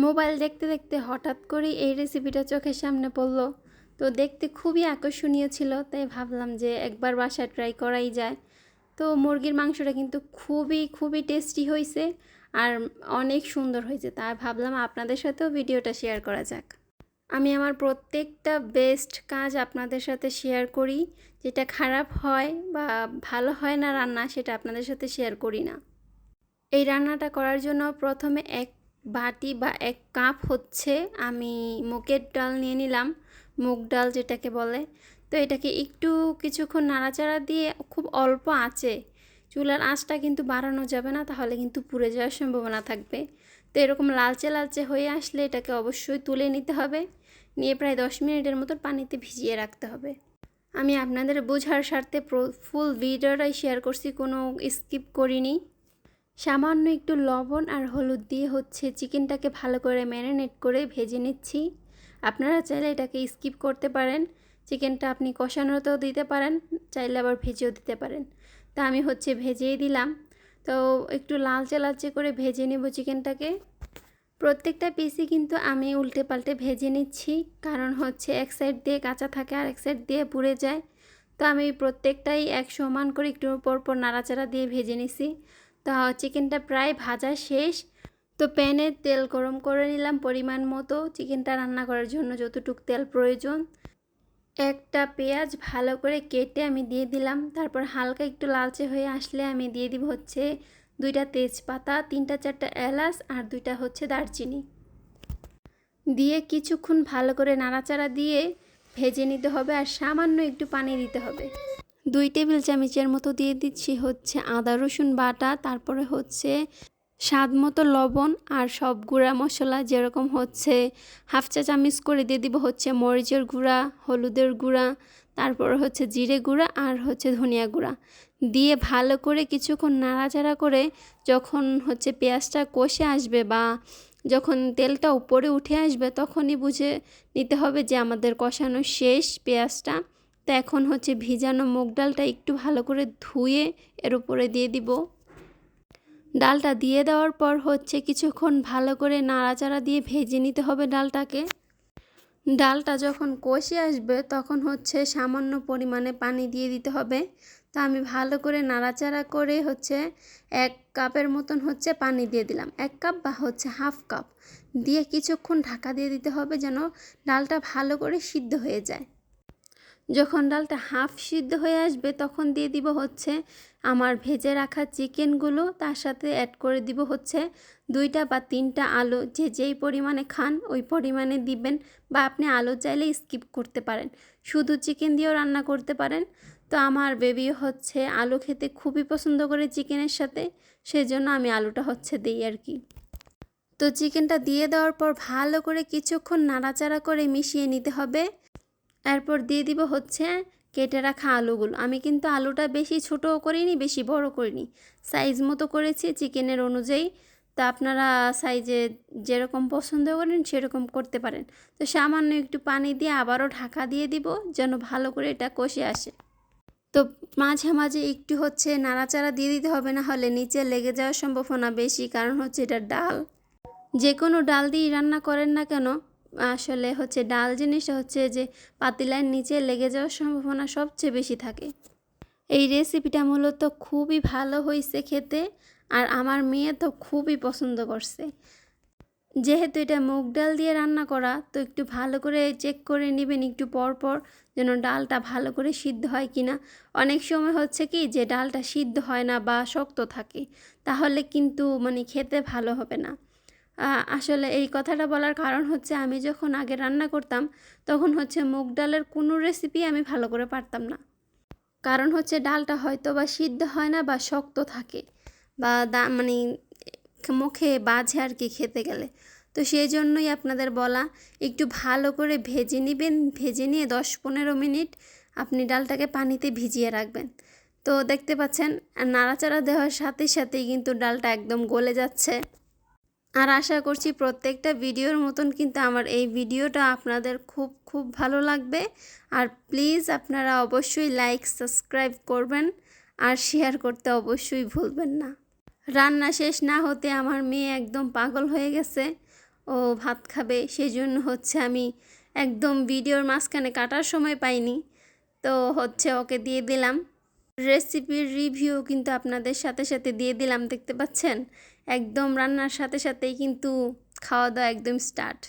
Mobile দেখতে দেখতে হঠাৎ করেই এই রেসিপিটা চোখের সামনে পড়লো। তো দেখতে খুবই আকর্ষণীয় ছিল, তাই ভাবলাম যে একবার বাসায় ট্রাই করাই যায়। তো মুরগির মাংসটা কিন্তু খুবই খুবই টেস্টি হয়েছে আর অনেক সুন্দর হয়েছে, তাই ভাবলাম আপনাদের সাথেও ভিডিওটা শেয়ার করা যাক। আমি আমার প্রত্যেকটা বেস্ট কাজ আপনাদের সাথে শেয়ার করি, যেটা খারাপ হয় বা ভালো হয় না রান্না সেটা আপনাদের সাথে শেয়ার করি না। এই রান্নাটা করার জন্য প্রথমে এক বাটি বা 1 কাপ হচ্ছে আমি মুগের ডাল নিয়ে নিলাম, মুগ ডাল যেটাকে বলে। তো এটাকে একটু কিছুক্ষণ নাড়াচাড়া দিয়ে খুব অল্প আঁচে, চুলার আঁচটা কিন্তু বাড়ানো যাবে না, তাহলে কিন্তু পুড়ে যাওয়ার সম্ভাবনা থাকবে। তো এরকম লালচে লালচে হয়ে আসলে এটাকে অবশ্যই তুলে নিতে হবে, নিয়ে প্রায় 10 মিনিটের মতো পানিতে ভিজিয়ে রাখতে হবে। আমি আপনাদের বোঝার স্বার্থে ফুল ভিডিওটাই শেয়ার করছি, কোনো স্কিপ করিনি। সামান্য একটু লবণ আর হলুদ দিয়ে হচ্ছে চিকেনটাকে ভালো করে ম্যারিনেট করে ভেজে নিচ্ছি। আপনারা চাইলে এটাকে স্কিপ করতে পারেন, চিকেনটা আপনি কষানোতেও দিতে পারেন, চাইলে আবার ভেজেও দিতে পারেন। তা আমি হচ্ছে ভেজেই দিলাম। তো একটু লালচে লালচে করে ভেজে নেব চিকেনটাকে। প্রত্যেকটা পিসই কিন্তু আমি উল্টে পাল্টে ভেজে নিচ্ছি, কারণ হচ্ছে এক সাইড দিয়ে কাঁচা থাকে আর এক সাইড দিয়ে পুড়ে যায়। তো আমি প্রত্যেকটাই এক সমান করে একটু পরপর নাড়াচাড়া দিয়ে ভেজে নিছি। তো চিকেনটা প্রায় ভাজা শেষ। তো প্যানে তেল গরম করে নিলাম পরিমাণ মতো, চিকেনটা রান্না করার জন্য যতটুকু তেল প্রয়োজন। একটা পেঁয়াজ ভালো করে কেটে আমি দিয়ে দিলাম। তারপর হালকা একটু লালচে হয়ে আসলে আমি দিয়ে দিব হচ্ছে 2টা তেজপাতা, 3টা 4টা এলাচ আর 2টা হচ্ছে দারচিনি দিয়ে কিছুক্ষণ ভালো করে নাড়াচাড়া দিয়ে ভেজে নিতে হবে। আর সামান্য একটু পানি দিতে হবে। 2 টেবিল চামচের মতো দিয়ে দিচ্ছি হচ্ছে আদা রসুন বাটা, তারপরে হচ্ছে স্বাদ মতো লবণ আর সব গুঁড়া মশলা, যেরকম হচ্ছে 1/2 চা চামচ করে দিয়ে দিব হচ্ছে মরিচের গুঁড়া, হলুদের গুঁড়া, তারপর হচ্ছে জিরে গুঁড়া আর হচ্ছে ধনিয়া গুঁড়া দিয়ে ভালো করে কিছুক্ষণ নাড়াচাড়া করে যখন হচ্ছে পেঁয়াজটা কষে আসবে বা যখন তেলটা উপরে উঠে আসবে, তখনই বুঝে নিতে হবে যে আমাদের কষানো শেষ পেঁয়াজটা। তো এখন হচ্ছে ভিজানো মুগ ডালটা একটু ভালো করে ধুয়ে এর উপরে দিয়ে দিব। ডালটা দিয়ে দেওয়ার পর হচ্ছে কিছুক্ষণ ভালো করে নাড়াচাড়া দিয়ে ভেজে নিতে হবে ডালটাকে। ডালটা যখন কষে আসবে তখন হচ্ছে সামান্য পরিমাণে পানি দিয়ে দিতে হবে। তো আমি ভালো করে নাড়াচাড়া করে হচ্ছে 1 কাপের মতন হচ্ছে পানি দিয়ে দিলাম, 1 কাপ বা হচ্ছে 1/2 কাপ দিয়ে কিছুক্ষণ ঢাকা দিয়ে দিতে হবে যেন ডালটা ভালো করে সিদ্ধ হয়ে যায়। যখন ডালটা হাফ সিদ্ধ হয়ে আসবে তখন দিয়ে দিব হচ্ছে আমার ভেজে রাখা চিকেনগুলো, তার সাথে অ্যাড করে দিব হচ্ছে 2টা বা 3টা আলু, যে যেই পরিমাণে খান ওই পরিমাণে দিবেন, বা আপনি আলু চাইলে স্কিপ করতে পারেন, শুধু চিকেন দিয়েও রান্না করতে পারেন। তো আমার বেবিও হচ্ছে আলু খেতে খুবই পছন্দ করে চিকেনের সাথে, সেজন্য আমি আলুটা হচ্ছে দিই আর কি। তো চিকেনটা দিয়ে দেওয়ার পর ভালো করে কিছুক্ষণ নাড়াচাড়া করে মিশিয়ে নিতে হবে। এরপর দিয়ে দিব হচ্ছে কেটে রাখা আলুগুলো। আমি কিন্তু আলুটা বেশি ছোটও করিনি বেশি বড় করিনি, সাইজ মতো করেছি চিকেনের অনুযায়ী। তা আপনারা সাইজে যেরকম পছন্দ করেন সেরকম করতে পারেন। তো সামান্য একটু পানি দিয়ে আবারও ঢাকা দিয়ে দিব যেন ভালো করে এটা কষে আসে। তো মাঝে মাঝে একটু হচ্ছে নাড়াচাড়া দিয়ে দিতে হবে, না হলে নিচে লেগে যাওয়ার সম্ভাবনা বেশি, কারণ হচ্ছে এটা ডাল। যে কোনো ডাল দিয়ে রান্না করেন না কেন, আসলে হচ্ছে ডাল জিনিসটা হচ্ছে যে পাতিলার নিচে লেগে যাওয়ার সম্ভাবনা সবচেয়ে বেশি থাকে। এই রেসিপিটা মূলত খুবই ভালো হয়েছে খেতে, আর আমার মেয়ে তো খুবই পছন্দ করছে। যেহেতু এটা মুগ ডাল দিয়ে রান্না করা, তো একটু ভালো করে চেক করে নেবেন একটু পর পর যেন ডালটা ভালো করে সিদ্ধ হয় কিনা। অনেক সময় হচ্ছে কি যে ডালটা সিদ্ধ হয় না বা শক্ত থাকে, তাহলে কিন্তু খেতে ভালো হবে না। আসলে এই কথাটা বলার কারণ হচ্ছে আমি যখন আগে রান্না করতাম তখন হচ্ছে মুগ ডালের কোনো রেসিপি আমি ভালো করে পারতাম না, কারণ হচ্ছে ডালটা হয়তো বা সিদ্ধ হয় না বা শক্ত থাকে বা মুখে বাজে আর কি খেতে গেলে। তো সেই জন্যই আপনাদের বলা একটু ভালো করে ভেজে নেবেন, ভেজে নিয়ে 10-15 মিনিট আপনি ডালটাকে পানিতে ভিজিয়ে রাখবেন। তো দেখতে পাচ্ছেন নাড়াচাড়া দেওয়ার সাথে সাথেই কিন্তু ডালটা একদম গলে যাচ্ছে। আর আশা করছি প্রত্যেকটা ভিডিওর মতন কিন্তু আমার এই ভিডিওটা আপনাদের খুব খুব ভালো লাগবে। আর প্লিজ আপনারা অবশ্যই লাইক সাবস্ক্রাইব করবেন আর শেয়ার করতে অবশ্যই ভুলবেন না। রান্না শেষ না হতে আমার মেয়ে একদম পাগল হয়ে গেছে, ও ভাত খাবে, সেই জন্য হচ্ছে আমি একদম ভিডিওর মাঝখানে কাটার সময় পাইনি, তো হচ্ছে ওকে দিয়ে দিলাম। রেসিপির রিভিউ কিন্তু আপনাদের সাথে সাথে দিয়ে দিলাম, দেখতে পাচ্ছেন একদম রান্নার সাথে সাথেই কিন্তু খাওয়া দাওয়া একদম স্টার্ট।